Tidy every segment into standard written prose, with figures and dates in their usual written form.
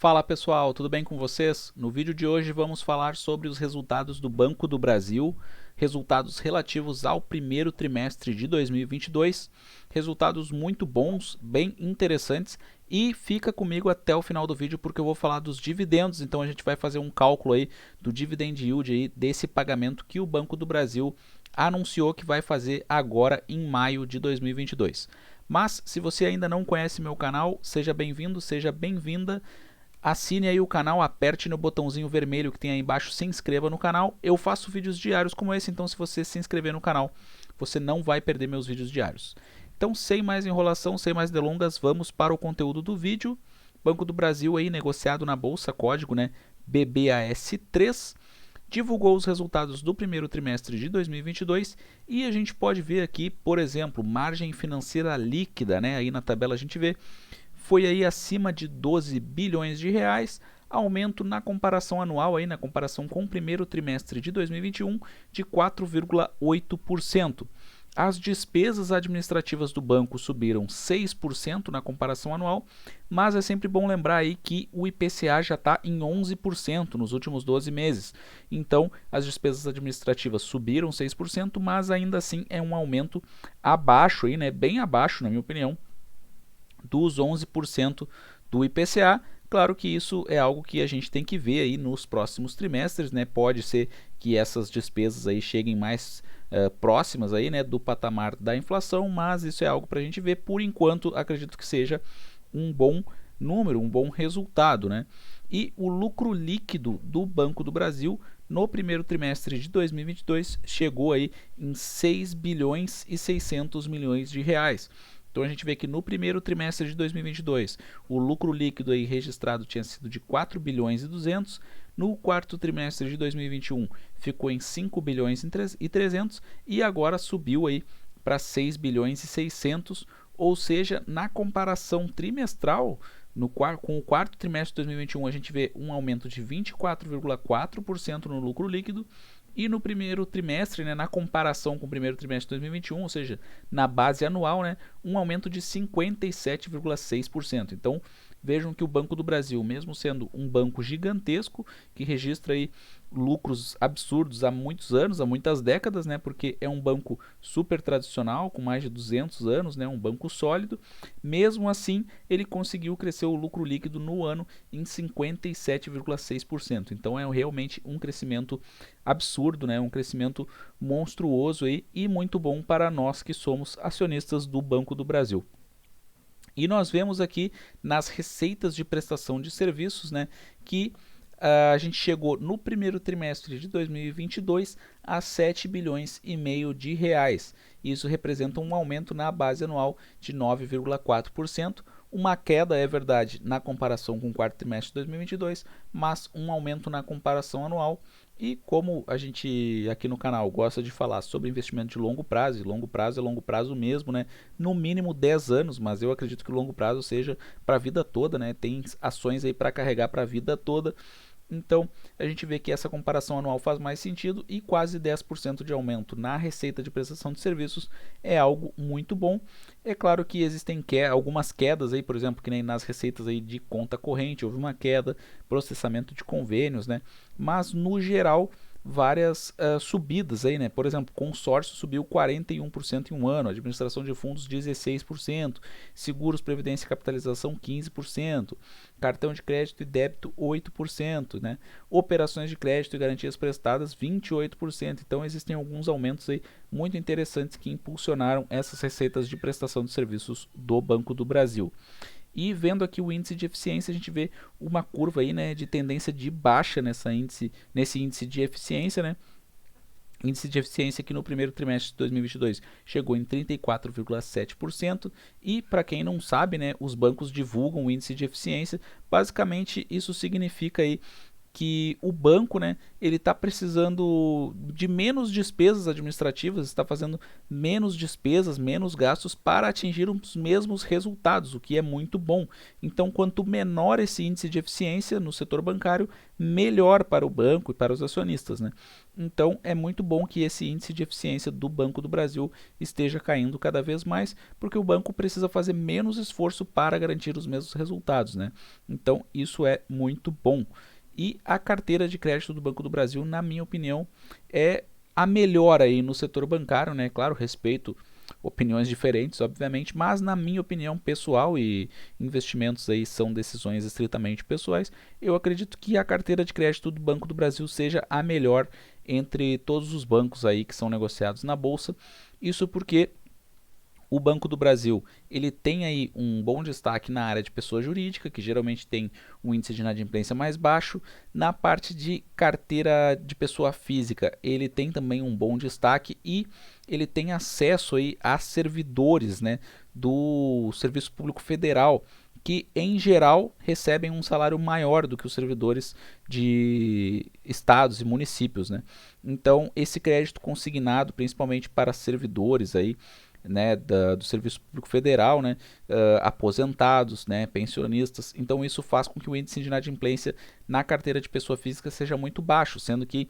Fala pessoal, tudo bem com vocês? No vídeo de hoje vamos falar sobre os resultados do Banco do Brasil, resultados relativos ao primeiro trimestre de 2022, resultados muito bons, bem interessantes, e fica comigo até o final do vídeo porque eu vou falar dos dividendos. Então a gente vai fazer um cálculo aí do dividend yield aí, desse pagamento que o Banco do Brasil anunciou que vai fazer agora em maio de 2022. Mas se você ainda não conhece meu canal, seja bem-vindo, seja bem-vinda. Assine aí o canal, aperte no botãozinho vermelho que tem aí embaixo, se inscreva no canal. Eu faço vídeos diários como esse, então se você se inscrever no canal, você não vai perder meus vídeos diários. Então, sem mais enrolação, sem mais delongas, vamos para o conteúdo do vídeo. Banco do Brasil aí negociado na bolsa, código, né, BBAS3, divulgou os resultados do primeiro trimestre de 2022 e a gente pode ver aqui, por exemplo, margem financeira líquida, né, aí na tabela a gente vê, foi aí acima de 12 bilhões de reais, aumento na comparação anual, aí, na comparação com o primeiro trimestre de 2021, de 4,8%. As despesas administrativas do banco subiram 6% na comparação anual, mas é sempre bom lembrar aí que o IPCA já está em 11% nos últimos 12 meses. Então, as despesas administrativas subiram 6%, mas ainda assim é um aumento abaixo, aí, né, bem abaixo, na minha opinião, dos 11% do IPCA. Claro que isso é algo que a gente tem que ver aí nos próximos trimestres, né? Pode ser que essas despesas aí cheguem mais próximas aí, né, do patamar da inflação, mas isso é algo para a gente ver. Por enquanto, acredito que seja um bom número, um bom resultado, né? E o lucro líquido do Banco do Brasil no primeiro trimestre de 2022 chegou aí em 6 bilhões e 600 milhões de reais. Então a gente vê que no primeiro trimestre de 2022 o lucro líquido aí registrado tinha sido de 4 bilhões e 200, no quarto trimestre de 2021 ficou em 5 bilhões e 300 e agora subiu aí para 6 bilhões e 600, ou seja, na comparação trimestral, com o quarto trimestre de 2021 a gente vê um aumento de 24,4% no lucro líquido. E no primeiro trimestre, né, na comparação com o primeiro trimestre de 2021, ou seja, na base anual, né, um aumento de 57,6%. Então, vejam que o Banco do Brasil, mesmo sendo um banco gigantesco, que registra aí lucros absurdos há muitos anos, há muitas décadas, né, porque é um banco super tradicional, com mais de 200 anos, né, um banco sólido, mesmo assim ele conseguiu crescer o lucro líquido no ano em 57,6%. Então é realmente um crescimento absurdo, né, um crescimento monstruoso aí, e muito bom para nós que somos acionistas do Banco do Brasil. E nós vemos aqui nas receitas de prestação de serviços, né, que a gente chegou no primeiro trimestre de 2022 a 7 bilhões e meio de reais. Isso representa um aumento na base anual de 9,4%, uma queda, é verdade, na comparação com o quarto trimestre de 2022, mas um aumento na comparação anual. E como a gente aqui no canal gosta de falar sobre investimento de longo prazo, e longo prazo é longo prazo mesmo, né? No mínimo 10 anos, mas eu acredito que o longo prazo seja para a vida toda, né? Tem ações aí para carregar para a vida toda. Então, a gente vê que essa comparação anual faz mais sentido e quase 10% de aumento na receita de prestação de serviços é algo muito bom. É claro que existem algumas quedas aí, por exemplo, que nem nas receitas aí de conta corrente, houve uma queda, processamento de convênios, né? Mas no geral, várias subidas aí, né? Por exemplo, consórcio subiu 41% em um ano, administração de fundos 16%, seguros, previdência e capitalização 15%, cartão de crédito e débito 8%, né? Operações de crédito e garantias prestadas 28%. Então existem alguns aumentos aí muito interessantes que impulsionaram essas receitas de prestação de serviços do Banco do Brasil. E vendo aqui o índice de eficiência, a gente vê uma curva aí, né, de tendência de baixa nesse índice de eficiência, né? Índice de eficiência que no primeiro trimestre de 2022 chegou em 34,7%. E para quem não sabe, né, os bancos divulgam o índice de eficiência. Basicamente isso significa aí que o banco, né, ele está precisando de menos despesas administrativas, está fazendo menos despesas, menos gastos para atingir os mesmos resultados, o que é muito bom. Então, quanto menor esse índice de eficiência no setor bancário, melhor para o banco e para os acionistas, né? Então, é muito bom que esse índice de eficiência do Banco do Brasil esteja caindo cada vez mais, porque o banco precisa fazer menos esforço para garantir os mesmos resultados, né? Então, isso é muito bom. E a carteira de crédito do Banco do Brasil, na minha opinião, é a melhor aí no setor bancário, né? Claro, respeito opiniões diferentes, obviamente, mas na minha opinião pessoal, e investimentos aí são decisões estritamente pessoais, eu acredito que a carteira de crédito do Banco do Brasil seja a melhor entre todos os bancos aí que são negociados na bolsa. Isso porque o Banco do Brasil, ele tem aí um bom destaque na área de pessoa jurídica, que geralmente tem um índice de inadimplência mais baixo. Na parte de carteira de pessoa física, ele tem também um bom destaque e ele tem acesso aí a servidores, né, do Serviço Público Federal, que em geral recebem um salário maior do que os servidores de estados e municípios, né? Então, esse crédito consignado, principalmente para servidores aí, né, do Serviço Público Federal, né, aposentados, né, pensionistas. Então isso faz com que o índice de inadimplência na carteira de pessoa física seja muito baixo, sendo que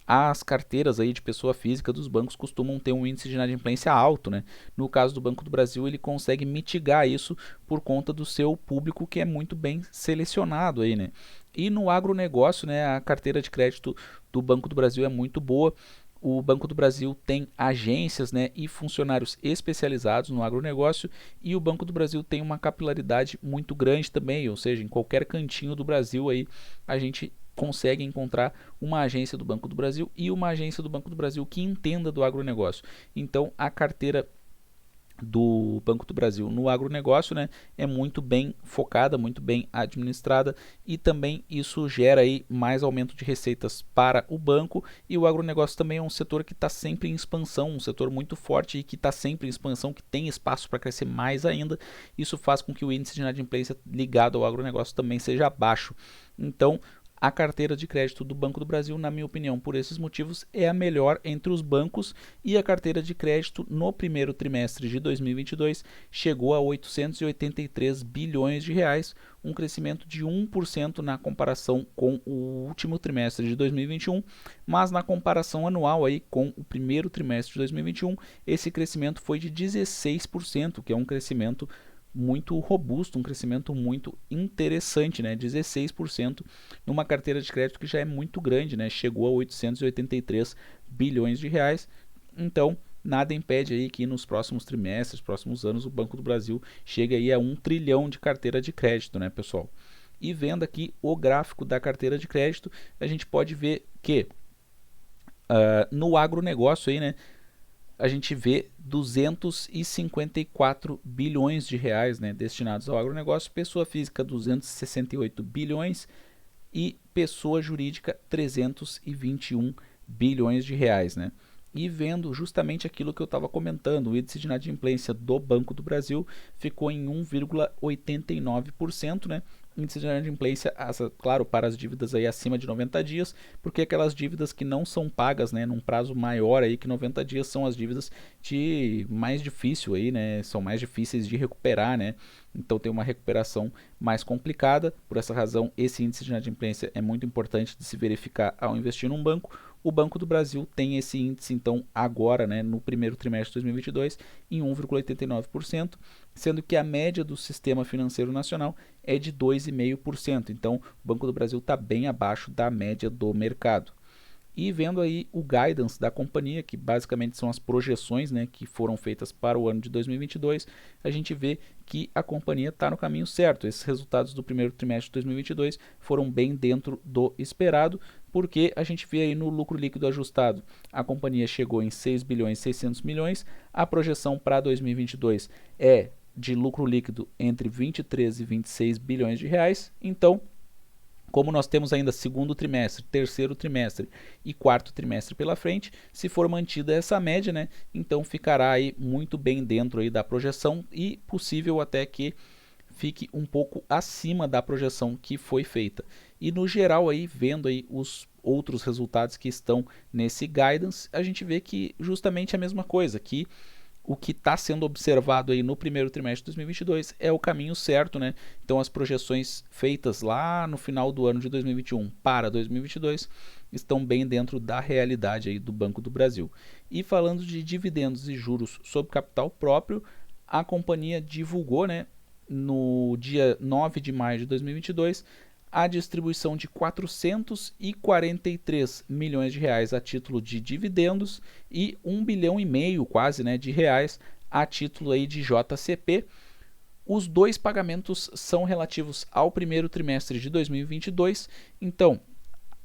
as carteiras aí de pessoa física dos bancos costumam ter um índice de inadimplência alto, né? No caso do Banco do Brasil, ele consegue mitigar isso por conta do seu público, que é muito bem selecionado aí, né? E no agronegócio, né, a carteira de crédito do Banco do Brasil é muito boa. O Banco do Brasil tem agências, né, e funcionários especializados no agronegócio, e o Banco do Brasil tem uma capilaridade muito grande também, ou seja, em qualquer cantinho do Brasil aí a gente consegue encontrar uma agência do Banco do Brasil e uma agência do Banco do Brasil que entenda do agronegócio. Então a carteira do Banco do Brasil no agronegócio, né, é muito bem focada, muito bem administrada, e também isso gera aí mais aumento de receitas para o banco. E o agronegócio também é um setor que está sempre em expansão, um setor muito forte e que está sempre em expansão, que tem espaço para crescer mais ainda. Isso faz com que o índice de inadimplência ligado ao agronegócio também seja baixo. Então, a carteira de crédito do Banco do Brasil, na minha opinião, por esses motivos, é a melhor entre os bancos, e a carteira de crédito no primeiro trimestre de 2022 chegou a 883 bilhões de reais, um crescimento de 1% na comparação com o último trimestre de 2021, mas na comparação anual aí com o primeiro trimestre de 2021, esse crescimento foi de 16%, que é um crescimento muito robusto, um crescimento muito interessante, né? 16% numa carteira de crédito que já é muito grande, né? Chegou a 883 bilhões de reais. Então, nada impede aí que nos próximos trimestres, próximos anos, o Banco do Brasil chegue aí a 1 trilhão de carteira de crédito, né, pessoal? E vendo aqui o gráfico da carteira de crédito, a gente pode ver que no agronegócio aí, né, a gente vê 254 bilhões de reais, né, destinados ao agronegócio, pessoa física 268 bilhões e pessoa jurídica 321 bilhões de reais, né? E vendo justamente aquilo que eu estava comentando, o índice de inadimplência do Banco do Brasil ficou em 1,89%, né? Índice de inadimplência, claro, para as dívidas aí acima de 90 dias, porque aquelas dívidas que não são pagas, né, num prazo maior aí que 90 dias são as dívidas de mais difícil aí, né, são mais difíceis de recuperar, né? Então tem uma recuperação mais complicada. Por essa razão, esse índice de inadimplência é muito importante de se verificar ao investir num banco. O Banco do Brasil tem esse índice, então, agora, né, no primeiro trimestre de 2022, em 1,89%, sendo que a média do sistema financeiro nacional é de 2,5%. Então, o Banco do Brasil está bem abaixo da média do mercado. E vendo aí o guidance da companhia, que basicamente são as projeções, né, que foram feitas para o ano de 2022, a gente vê que a companhia está no caminho certo. Esses resultados do primeiro trimestre de 2022 foram bem dentro do esperado, porque a gente vê aí no lucro líquido ajustado, a companhia chegou em 6 bilhões e 600 milhões, a projeção para 2022 é de lucro líquido entre 23 e 26 bilhões de reais. Então, como nós temos ainda segundo trimestre, terceiro trimestre e quarto trimestre pela frente, se for mantida essa média, né, então ficará aí muito bem dentro aí da projeção, e possível até que fique um pouco acima da projeção que foi feita. E no geral aí, vendo aí os outros resultados que estão nesse guidance, a gente vê que justamente a mesma coisa, que o que está sendo observado aí no primeiro trimestre de 2022 é o caminho certo, né? Então as projeções feitas lá no final do ano de 2021 para 2022 estão bem dentro da realidade aí do Banco do Brasil. E falando de dividendos e juros sobre capital próprio, a companhia divulgou, né, no dia 9 de maio de 2022 a distribuição de 443 milhões de reais a título de dividendos e 1,5 bilhão quase, né, de reais a título aí de JCP. Os dois pagamentos são relativos ao primeiro trimestre de 2022, então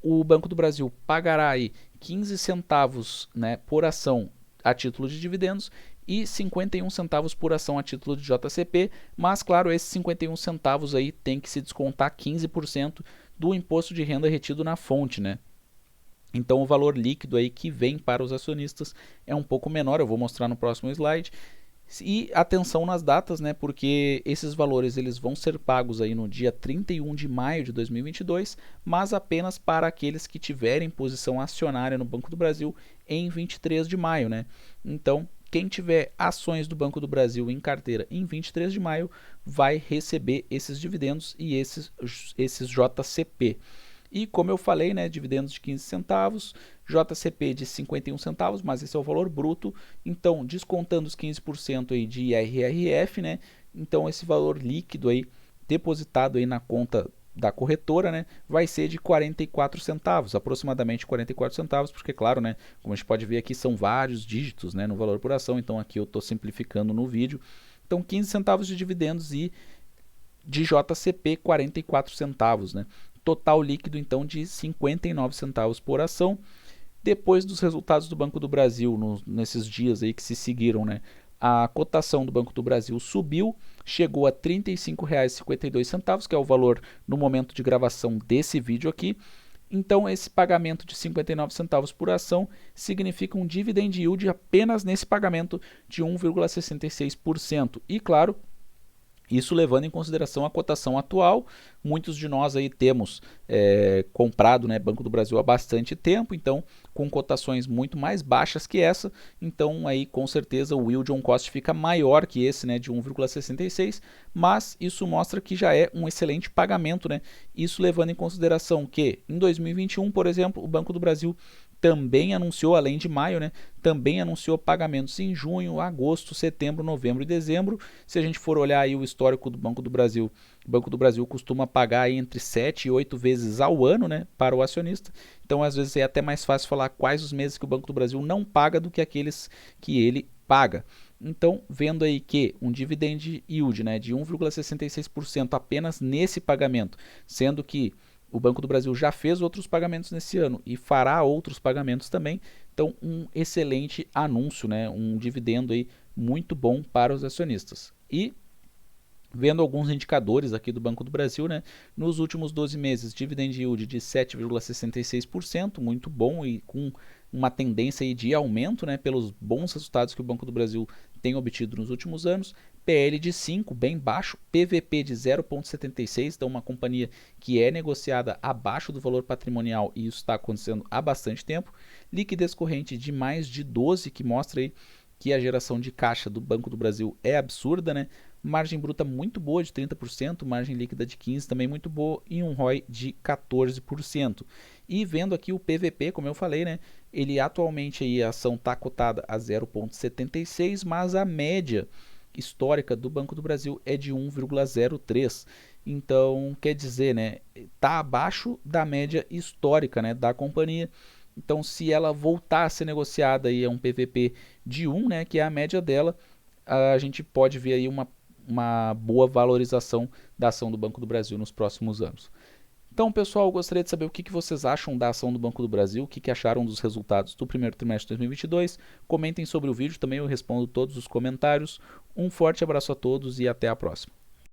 o Banco do Brasil pagará aí 15 centavos, né, por ação a título de dividendos e 51 centavos por ação a título de JCP, mas claro, esses 51 centavos aí tem que se descontar 15% do imposto de renda retido na fonte, né? Então o valor líquido aí que vem para os acionistas é um pouco menor, eu vou mostrar no próximo slide. E atenção nas datas, né, porque esses valores eles vão ser pagos aí no dia 31 de maio de 2022, mas apenas para aqueles que tiverem posição acionária no Banco do Brasil em 23 de maio, né? Então, quem tiver ações do Banco do Brasil em carteira em 23 de maio vai receber esses dividendos e esses JCP. E como eu falei, né, dividendos de 15 centavos, JCP de 51 centavos, mas esse é o valor bruto. Então, descontando os 15% aí de IRRF, né, então esse valor líquido aí depositado aí na conta da corretora, né, vai ser de 44 centavos, aproximadamente 44 centavos, porque claro, né, como a gente pode ver aqui são vários dígitos, né, no valor por ação, então aqui eu estou simplificando no vídeo. Então 15 centavos de dividendos e de JCP 44 centavos, né. Total líquido então de 59 centavos por ação. Depois dos resultados do Banco do Brasil, nesses dias aí que se seguiram, né, a cotação do Banco do Brasil subiu, chegou a R$ 35,52, que é o valor no momento de gravação desse vídeo aqui. Então esse pagamento de 59 centavos por ação significa um dividend yield apenas nesse pagamento de 1,66%. E claro, isso levando em consideração a cotação atual. Muitos de nós aí temos comprado, né, Banco do Brasil há bastante tempo, então com cotações muito mais baixas que essa, então aí com certeza o yield on cost fica maior que esse, né, de 1,66, mas isso mostra que já é um excelente pagamento, né? Isso levando em consideração que em 2021, por exemplo, o Banco do Brasil também anunciou, além de maio, né, também anunciou pagamentos em junho, agosto, setembro, novembro e dezembro. Se a gente for olhar aí o histórico do Banco do Brasil, o Banco do Brasil costuma pagar aí entre 7 e 8 vezes ao ano, né, para o acionista. Então, às vezes é até mais fácil falar quais os meses que o Banco do Brasil não paga do que aqueles que ele paga. Então, vendo aí que um dividend yield, né, de 1,66% apenas nesse pagamento, sendo que o Banco do Brasil já fez outros pagamentos nesse ano e fará outros pagamentos também. Então, um excelente anúncio, né? Um dividendo aí muito bom para os acionistas. E vendo alguns indicadores aqui do Banco do Brasil, né? Nos últimos 12 meses, dividend yield de 7,66%, muito bom e com uma tendência aí de aumento, né? Pelos bons resultados que o Banco do Brasil tem obtido nos últimos anos. PL de 5, bem baixo, PVP de 0,76, então uma companhia que é negociada abaixo do valor patrimonial e isso está acontecendo há bastante tempo. Liquidez corrente de mais de 12, que mostra aí que a geração de caixa do Banco do Brasil é absurda, né? Margem bruta muito boa de 30%, margem líquida de 15% também muito boa e um ROI de 14%. E vendo aqui o PVP, como eu falei, né? Ele atualmente aí a ação está cotada a 0,76, mas a média histórica do Banco do Brasil é de 1,03. Então, quer dizer, né, tá abaixo da média histórica, né, da companhia. Então, se ela voltar a ser negociada aí a um PVP de 1, né, que é a média dela, a gente pode ver aí uma boa valorização da ação do Banco do Brasil nos próximos anos. Então, pessoal, eu gostaria de saber o que vocês acham da ação do Banco do Brasil, o que acharam dos resultados do primeiro trimestre de 2022. Comentem sobre o vídeo, também eu respondo todos os comentários. Um forte abraço a todos e até a próxima.